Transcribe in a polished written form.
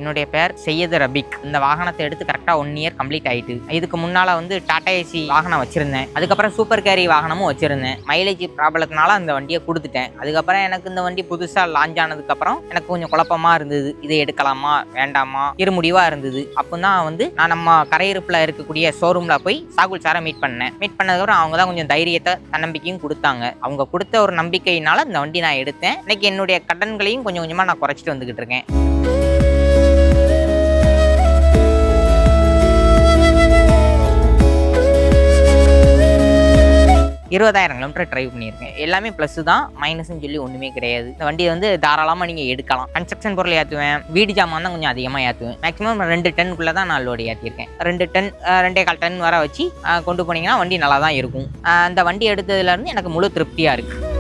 என்னுடைய பேர் செய்யது ரபிக். இந்த வாகனத்தை எடுத்து கரெக்டாக 1 இயர் கம்ப்ளீட் ஆயிட்டு. இதுக்கு முன்னால் வந்து டாடா ஏசி வாகனம் வச்சிருந்தேன். அதுக்கப்புறம் சூப்பர் கேரி வாகனமும் வச்சிருந்தேன். மைலேஜ் ப்ராப்ளத்தினால அந்த வண்டியை கொடுத்துட்டேன். அதுக்கப்புறம் எனக்கு இந்த வண்டி புதுசாக லான்ச் ஆனதுக்கப்புறம் எனக்கு கொஞ்சம் குழப்பமாக இருந்தது. இதை எடுக்கலாமா வேண்டாமா இருமுடிவாக இருந்தது. அப்போ தான் வந்து நான் நம்ம கரையிருப்பில் இருக்கக்கூடிய ஷோரூமில் போய் சாகுல் சாரை மீட் பண்ணதுக்கப்புறம் அவங்க தான் கொஞ்சம் தைரியத்தை தன்னம்பிக்கையும் கொடுத்தாங்க. அவங்க கொடுத்த ஒரு நம்பிக்கையினால இந்த வண்டி நான் எடுத்தேன். இன்னைக்கு என்னுடைய கடன்களையும் கொஞ்சம் கொஞ்சமாக நான் குறைச்சிட்டு வந்துகிட்டு இருக்கேன். 20,000 கிலோமீட்டர் ட்ரைவ் பண்ணியிருக்கேன். எல்லாமே ப்ளஸ் தான், மைனஸ்ன்னு சொல்லி ஒன்றுமே கிடையாது. இந்த வண்டியை வந்து தாராளமாக நீங்கள் எடுக்கலாம். கன்ஸ்ட்ரக்ஷன் பொருள் ஏற்றுவேன், வீடு ஜாமான் தான் கொஞ்சம் அதிகமாக ஏற்றுவேன். மேக்ஸிமம் 2 டன்னுக்குள்ளே தான் நான் லோடு ஏற்றிருக்கேன். 2 டன் 2.25 டன் வர வச்சு கொண்டு போனீங்கன்னா வண்டி நல்லா தான் இருக்கும். அந்த வண்டி எடுத்ததுலேருந்து எனக்கு முழு திருப்தியாக இருக்குது.